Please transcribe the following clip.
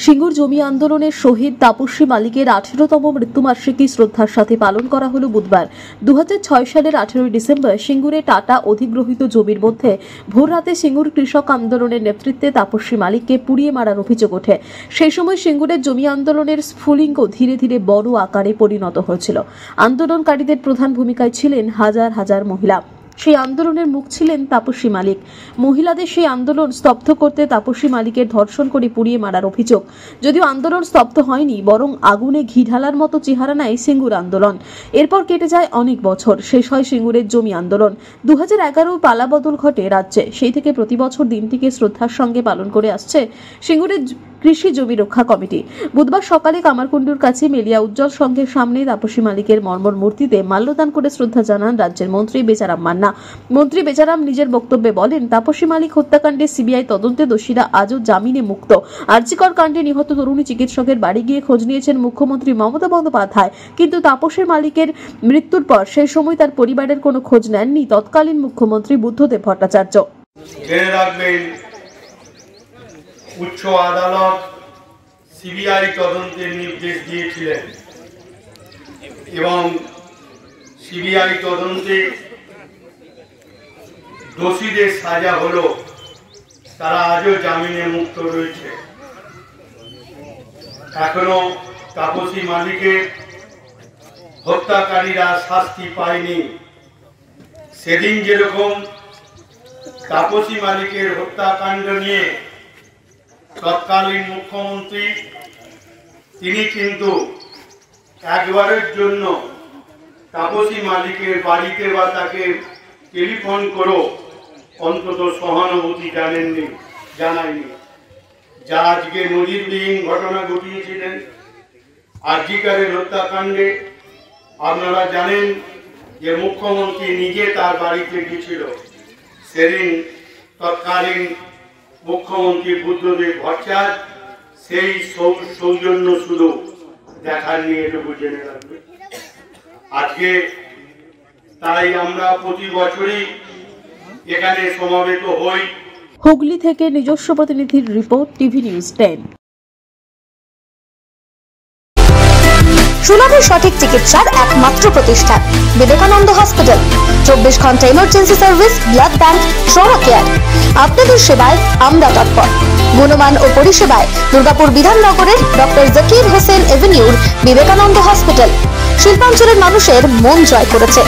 সিঙ্গুর জমি আন্দোলনের শহীদ তাপসী মালিকের 18তম মৃত্যুবার্ষিকী শ্রদ্ধার সাথে পালন করা হলো বুধবার 2006 সালের 18 ডিসেম্বর সিঙ্গুরে টাটা অধিগ্রহিত জমির মধ্যে ভোররাতে সিঙ্গুর কৃষক আন্দোলনের নেতৃত্বে তাপসী মালিককে পুড়িয়ে মারার অভিযোগ ওঠে। সেই সময় সিঙ্গুরের জমি আন্দোলনের স্ফুলিঙ্গ ধীরে ধীরে বড় আকারে পরিণত হয়েছিল। আন্দোলনকারীদের প্রধান ভূমিকায় ছিলেন হাজার হাজার মহিলা। সেই আন্দোলনের মুখ ছিলেন তাপসী মালিক। মহিলাদের সেই আন্দোলন স্তব্ধ করতে তাপসী মালিকের ধর্ষণ করে পুড়িয়ে মারার অভিযোগ। যদিও আন্দোলন স্তব্ধ হয়নি, বরং আগুনে ঘি ঢালার মতো চেহারা নেয় সিঙ্গুর আন্দোলন। এরপর কেটে যায় অনেক বছর, শেষ হয় সিঙ্গুরের জমি আন্দোলন। 2011 পালাবদল ঘটে রাজ্যে। সেই থেকে প্রতি বছর দিনটিকে শ্রদ্ধার সঙ্গে পালন করে আসছে সিঙ্গুরের কৃষি জমি রক্ষা কমিটি। বুধবার সকালে কামারকুণ্ডুর কাছে মেলিয়া উজ্জ্বল সংঘের সামনে তাপসী মালিকের মর্মর মূর্তিতে মাল্যদান করে শ্রদ্ধা জানান রাজ্যের মন্ত্রী বেচারাম মান্না। মন্ত্রী বেচারাম নিজের বক্তব্যে বলেন, তাপসী মালিক হত্যাকাণ্ডে সিবিআই তদন্তে দোষীরা আজও জামিনে মুক্ত। আরজিকর কাণ্ডে নিহত তরুণী চিকিৎসকের বাড়ি গিয়ে খোঁজ নিয়েছেন মুখ্যমন্ত্রী মমতা বন্দ্যোপাধ্যায়, কিন্তু তাপসী মালিকের মৃত্যুর পর সেই সময় তার পরিবারের কোনো খোঁজ নেননি তৎকালীন মুখ্যমন্ত্রী বুদ্ধদেব ভট্টাচার্য। উচ্চ আদালত সিবিআই তদন্তের নির্দেশ দিয়েছিলেন এবং সিবিআই তদন্তে দোষীদের সাজা হলো, তারা আজও জামিনে মুক্ত রয়েছে। এখনো তাপসী মালিকের হত্যাকারীরা শাস্তি পায়নি। সেদিন যেরকম তাপসী মালিকের হত্যাকাণ্ড নিয়ে তৎকালীন মুখ্যমন্ত্রী তিনি কিন্তু একবারের জন্য তাপসী মালিকের বাড়িতে বা তাকে টেলিফোন করো অন্তত সহানুভূতি জানায়নি। যা আজকে নজিরবিহীন ঘটনা ঘটিয়েছিলেন আরজিকরের হত্যাকাণ্ডে। আপনারা জানেন যে মুখ্যমন্ত্রী নিজে তার বাড়িতে গিয়েছিল। সেদিন তৎকালীন মুখ্যমন্ত্রী বুদ্ধদেব ভট্টাচার্য সেই সৌজন্য শুধু দেখার নিয়ে এটুকু জেনে রাখবে। আজকে তাই আমরা প্রতি বছরই এখানে সমবেত হই। হুগলি থেকে নিজস্ব প্রতিনিধির রিপোর্ট, টিভি নিউজ 10। সুলভে সঠিক চিকিৎসার একমাত্র প্রতিষ্ঠান বিবেকানন্দ হসপিটাল। 24 ঘন্টা emergency service, blood bank, trauma care. আপনাদের সেবায় আমরা তৎপর। গুণমান ও পরিষেবায় দুর্গাপুর বিধাননগরের ডক্টর জাকির হোসেন এভিনিউর বিবেকানন্দ হসপিটাল শিল্পাঞ্চলের মানুষের মন জয় করেছে।